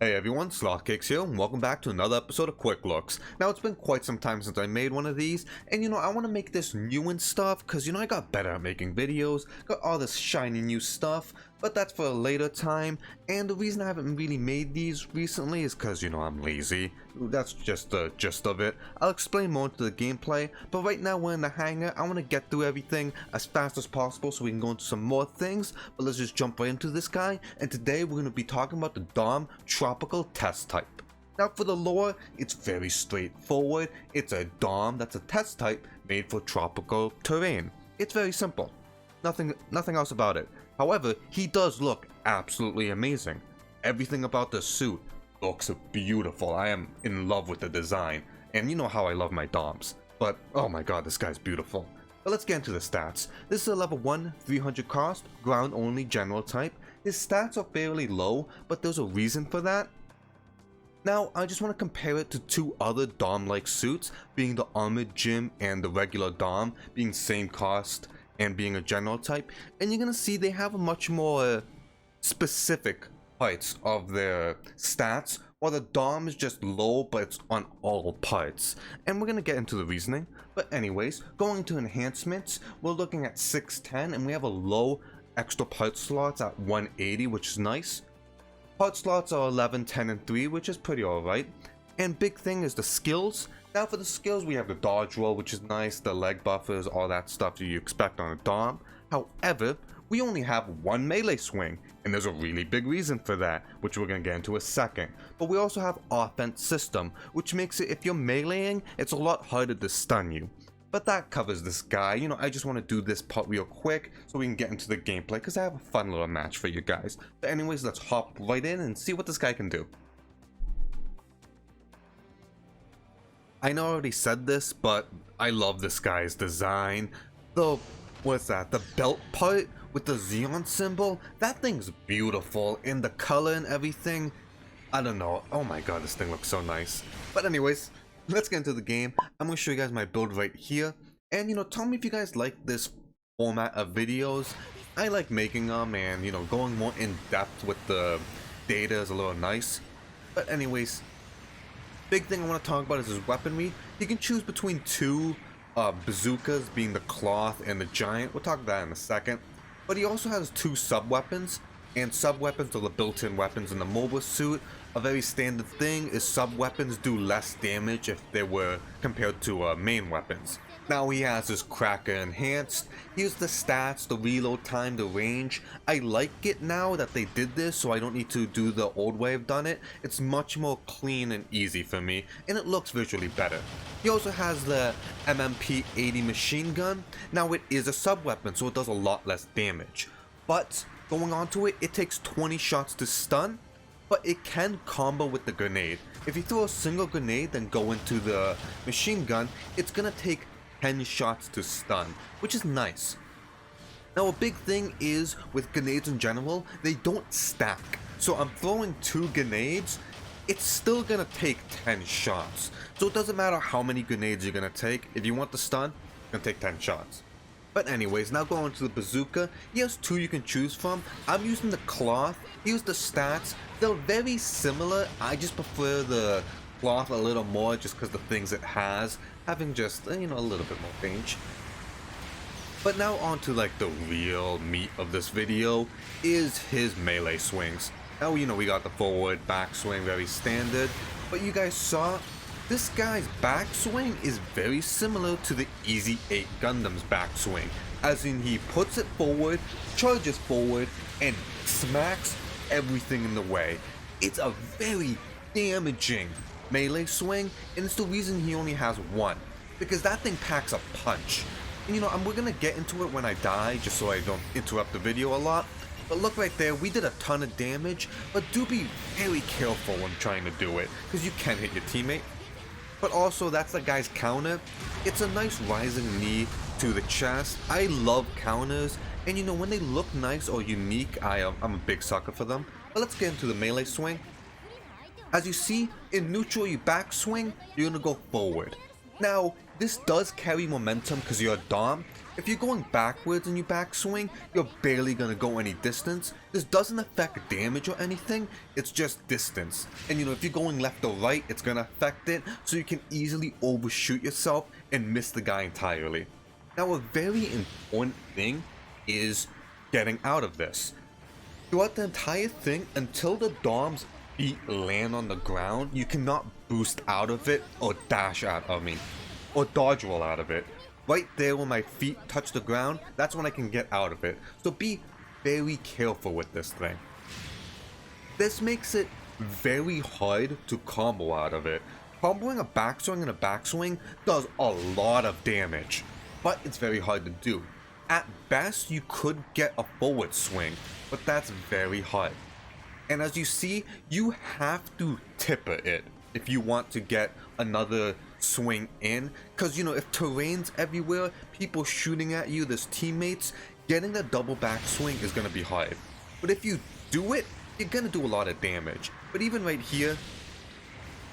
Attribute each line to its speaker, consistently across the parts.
Speaker 1: Hey everyone, Slothcakes here, and welcome back to another episode of Quick Looks. Now, it's been quite some time since I made one of these, and I want to make this new and stuff, because I got better at making videos, got all this shiny new stuff, but that's for a later time, and the reason I haven't really made these recently is because, I'm lazy. That's just the gist of it. I'll explain more into the gameplay, but right now we're in the hangar. I want to get through everything as fast as possible so we can go into some more things, but let's just jump right into this guy, and today we're going to be talking about the Dom Tropical Test Type. Now for the lore, it's very straightforward. It's a Dom that's a test type made for tropical terrain. It's very simple. Nothing else about it. However, he does look absolutely amazing. Everything about the suit looks beautiful. I am in love with the design, and you know how I love my Doms. But oh my god, this guy's beautiful. But let's get into the stats. This is a level 1, 300 cost, ground only general type. His stats are fairly low, but there's a reason for that. Now, I just want to compare it to two other Dom-like suits, being the Armored Gym and the regular Dom, being same cost and being a general type, and you're gonna see they have a much more specific parts of their stats, while the Dom is just low, but it's on all parts. And we're gonna get into the reasoning. But anyways, going to enhancements, we're looking at 610, and we have a low extra part slots at 180, which is nice. Part slots are 11, 10, and 3, which is pretty alright. And big thing is the skills. Now for the skills, we have the dodge roll, which is nice, the leg buffers, all that stuff that you expect on a Dom. However, we only have one melee swing, and there's a really big reason for that, which we're going to get into a second. But we also have offense system, which makes it, if you're meleeing, it's a lot harder to stun you. But that covers this guy. I just want to do this part real quick so we can get into the gameplay, because I have a fun little match for you guys. But anyways, let's hop right in and see what this guy can do. I know I already said this, but I love this guy's design. What's that? The belt part with the Xeon symbol? That thing's beautiful, and the color and everything. I don't know. Oh my god, this thing looks so nice. But anyways, let's get into the game. I'm going to show you guys my build right here. And tell me if you guys like this format of videos. I like making them, and going more in depth with the data is a little nice. But anyways, big thing I want to talk about is his weaponry. You can choose between two bazookas, being the cloth and the giant. We'll talk about that in a second. But he also has two sub-weapons, and sub-weapons are the built-in weapons in the mobile suit. A very standard thing is sub-weapons do less damage if they were compared to main weapons. Now he has his Cracker Enhanced. Here's the stats, the reload time, the range. I like it now that they did this, so I don't need to do the old way I've done it. It's much more clean and easy for me, and it looks visually better. He also has the MMP-80 machine gun. Now it is a sub-weapon, so it does a lot less damage. But going on to it, it takes 20 shots to stun, but it can combo with the grenade. If you throw a single grenade, then go into the machine gun, it's gonna take 10 shots to stun, which is nice. Now a big thing is, with grenades in general, they don't stack. So I'm throwing 2 grenades, it's still gonna take 10 shots. So it doesn't matter how many grenades you're gonna take. If you want the stun, it's gonna take 10 shots. But anyways, now going to the bazooka. He has 2 you can choose from. I'm using the cloth. Here's the stats. They're very similar. I just prefer the cloth a little more just because the things it has, having just a little bit more range. But now on to the real meat of this video is his melee swings. Now we got the forward back swing, very standard, but you guys saw this guy's backswing is very similar to the Easy 8 Gundam's backswing, as in he puts it forward, charges forward, and smacks everything in the way. It's a very damaging melee swing, and it's the reason he only has 1, because that thing packs a punch. And we're gonna get into it when I die, just so I don't interrupt the video a lot. But look right there, we did a ton of damage, but do be very careful when trying to do it, because you can hit your teammate. But also, that's the guy's counter. It's a nice rising knee to the chest. I love counters, and when they look nice or unique, I'm a big sucker for them. But let's get into the melee swing. As you see, in neutral you backswing, you're gonna go forward. Now, this does carry momentum because you're a Dom. If you're going backwards and you backswing, you're barely gonna go any distance. This doesn't affect damage or anything, it's just distance. And if you're going left or right, it's gonna affect it, so you can easily overshoot yourself and miss the guy entirely. Now, a very important thing is getting out of this. Throughout the entire thing, until the Dom's feet land on the ground, you cannot boost out of it or or dodge roll out of it. Right there when my feet touch the ground, that's when I can get out of it. So be very careful with this thing. This makes it very hard to combo out of it. Comboing a backswing and a backswing does a lot of damage, but it's very hard to do. At best, you could get a forward swing, but that's very hard. And as you see, you have to tipper it if you want to get another swing in, because if terrain's everywhere, people shooting at you, there's teammates, getting the double backswing is going to be hard. But if you do it, you're going to do a lot of damage. But even right here,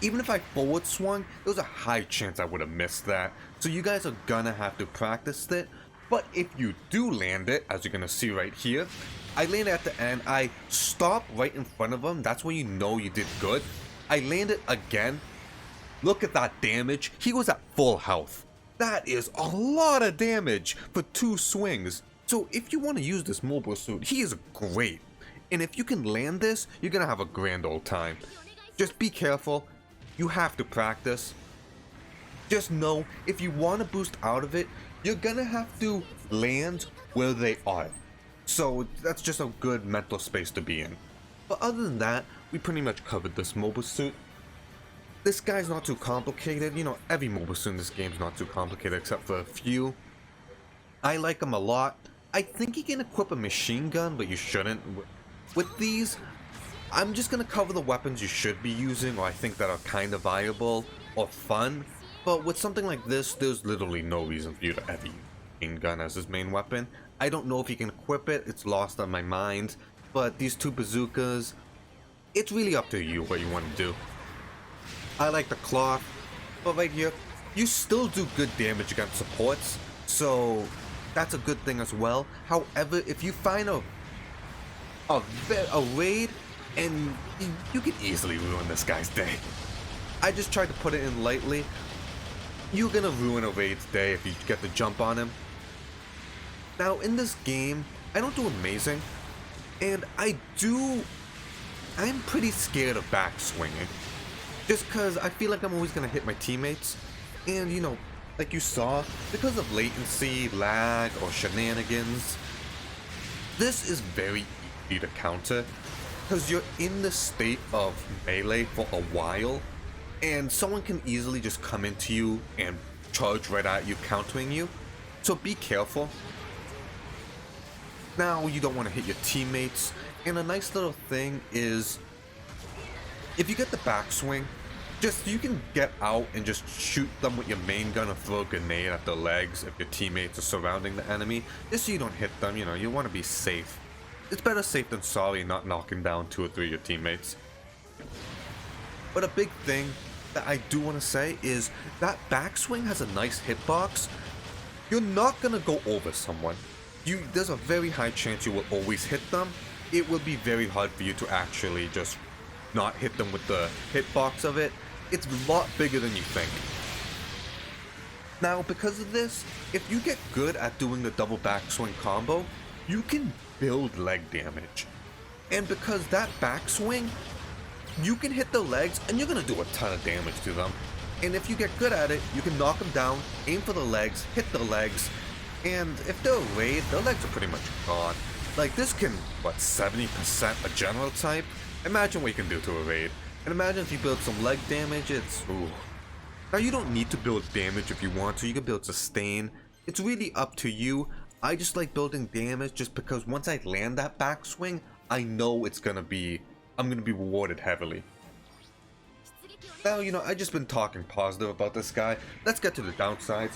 Speaker 1: even if I forward swung, there's a high chance I would have missed that. So you guys are gonna have to practice it. But if you do land it, as you're gonna see right here, I land at the end, I stop right in front of him, that's when you know you did good. I land it again. Look at that damage, he was at full health. That is a lot of damage for 2 swings. So if you want to use this mobile suit, he is great. And if you can land this, you're gonna have a grand old time. Just be careful, you have to practice. Just know, if you want to boost out of it, you're gonna have to land where they are. So that's just a good mental space to be in. But other than that, we pretty much covered this mobile suit. This guy's not too complicated. Every mobile suit in this game is not too complicated except for a few. I like him a lot. I think you can equip a machine gun, but you shouldn't. With these, I'm just gonna cover the weapons you should be using, or I think that are kind of viable or fun. But with something like this, there's literally no reason for you to ever use a machine gun as his main weapon. I don't know if you can equip it, it's lost on my mind. But these 2 bazookas, it's really up to you what you want to do. I like the cloth, but right here, you still do good damage against supports, so that's a good thing as well. However, if you find a raid, and you can easily ruin this guy's day. I just tried to put it in lightly. You're gonna ruin a raid's day if you get the jump on him. Now in this game, I don't do amazing, and I'm pretty scared of backswinging. Just cause I feel like I'm always gonna hit my teammates, and like you saw, because of latency, lag, or shenanigans, this is very easy to counter. Because you're in the state of melee for a while, and someone can easily just come into you and charge right at you, countering you. So be careful. Now, you don't want to hit your teammates, and a nice little thing is, if you get the backswing, you can get out and just shoot them with your main gun or throw a grenade at their legs if your teammates are surrounding the enemy, just so you don't hit them. You want to be safe. It's better safe than sorry, not knocking down 2 or 3 of your teammates. But a big thing that I do want to say is that backswing has a nice hitbox. You're not going to go over someone. There's a very high chance you will always hit them. It will be very hard for you to actually just not hit them with the hitbox of it. It's a lot bigger than you think. Now, because of this, if you get good at doing the double backswing combo, you can build leg damage. And because that backswing, you can hit the legs and you're gonna do a ton of damage to them. And if you get good at it, you can knock them down, aim for the legs, hit the legs, and if they're a raid, their legs are pretty much gone. Like, this can, 70% a general type? Imagine what you can do to a raid. And imagine if you build some leg damage, ooh. Now, you don't need to build damage if you want to, you can build sustain. It's really up to you. I just like building damage just because once I land that backswing, I know I'm gonna be rewarded heavily. Now, I've just been talking positive about this guy. Let's get to the downsides.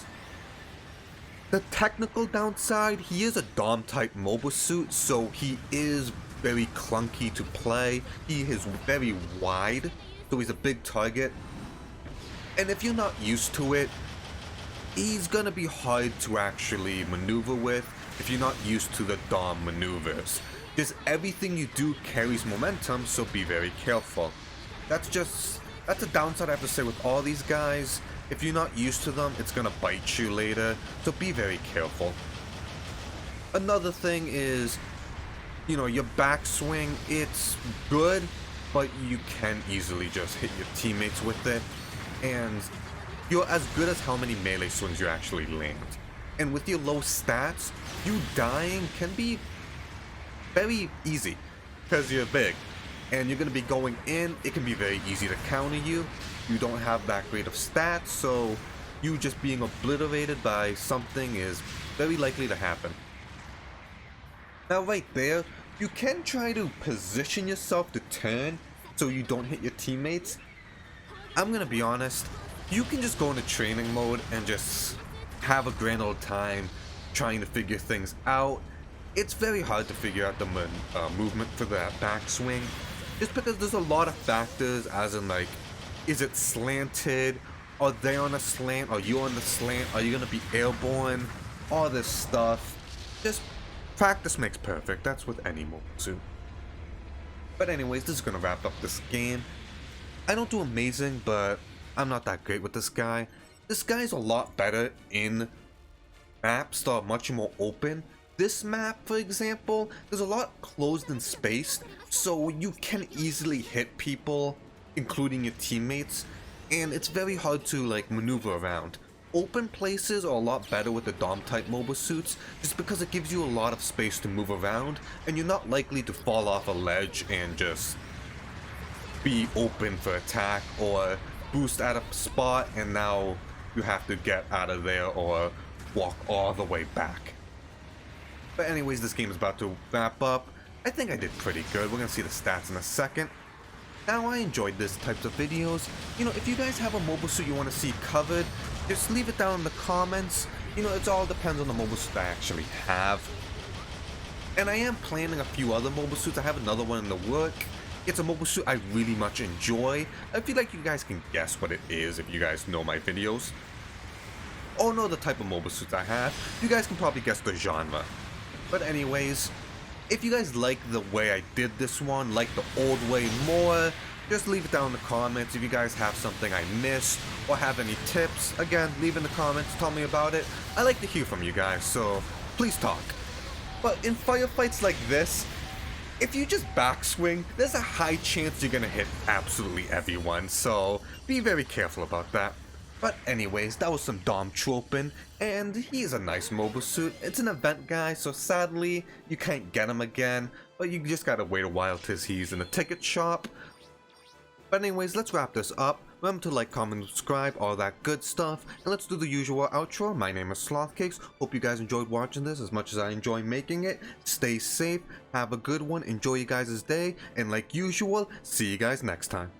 Speaker 1: The technical downside, he is a Dom type mobile suit, so he is very clunky to play. He is very wide, so he's a big target. And if you're not used to it, he's gonna be hard to actually maneuver with if you're not used to the Dom maneuvers. Just everything you do carries momentum, so be very careful. That's a downside I have to say with all these guys. If you're not used to them, it's gonna bite you later, so be very careful. Another thing is, you know, your backswing, it's good, but you can easily just hit your teammates with it, and you're as good as how many melee swings you actually land. And with your low stats, you dying can be very easy, because you're big, and you're going to be going in, it can be very easy to counter you. You don't have that great of stats, so you just being obliterated by something is very likely to happen. Now right there, you can try to position yourself to turn so you don't hit your teammates. I'm gonna be honest, you can just go into training mode and just have a grand old time trying to figure things out. It's very hard to figure out the movement for that backswing, just because there's a lot of factors, as in like, is it slanted? Are they on a slant? Are you on the slant? Are you gonna be airborne? All this stuff. Just practice makes perfect. That's with any mobile suit. But anyways, this is gonna wrap up this game. I don't do amazing, but I'm not that great with this guy. This guy's a lot better in maps that are much more open. This map, for example, there's a lot closed and spaced, so you can easily hit people, including your teammates, and it's very hard to like maneuver around. Open places are a lot better with the Dom type mobile suits, just because it gives you a lot of space to move around, and you're not likely to fall off a ledge and just be open for attack, or boost at a spot and now you have to get out of there or walk all the way back. But anyways, this game is about to wrap up. I think I did pretty good. We're gonna see the stats in a second. Now, I enjoyed this types of videos. You know, if you guys have a mobile suit you want to see covered, just leave it down in the comments. You know, it all depends on the mobile suit I actually have. And I am planning a few other mobile suits. I have another one in the work. It's a mobile suit I really much enjoy. I feel like you guys can guess what it is if you guys know my videos, or know the type of mobile suits I have. You guys can probably guess the genre. But anyways, if you guys like the way I did this one, like the old way more, just leave it down in the comments. If you guys have something I missed or have any tips, again, leave in the comments, tell me about it. I like to hear from you guys, so please talk. But in firefights like this, if you just backswing, there's a high chance you're gonna hit absolutely everyone, so be very careful about that. But anyways, that was some Dom troping, and he's a nice mobile suit. It's an event guy, so sadly, you can't get him again, but you just gotta wait a while till he's in a ticket shop. But anyways, let's wrap this up. Remember to like, comment, subscribe, all that good stuff, and let's do the usual outro. My name is Slothcakes. Hope you guys enjoyed watching this as much as I enjoy making it. Stay safe, have a good one, enjoy you guys' day, and like usual, see you guys next time.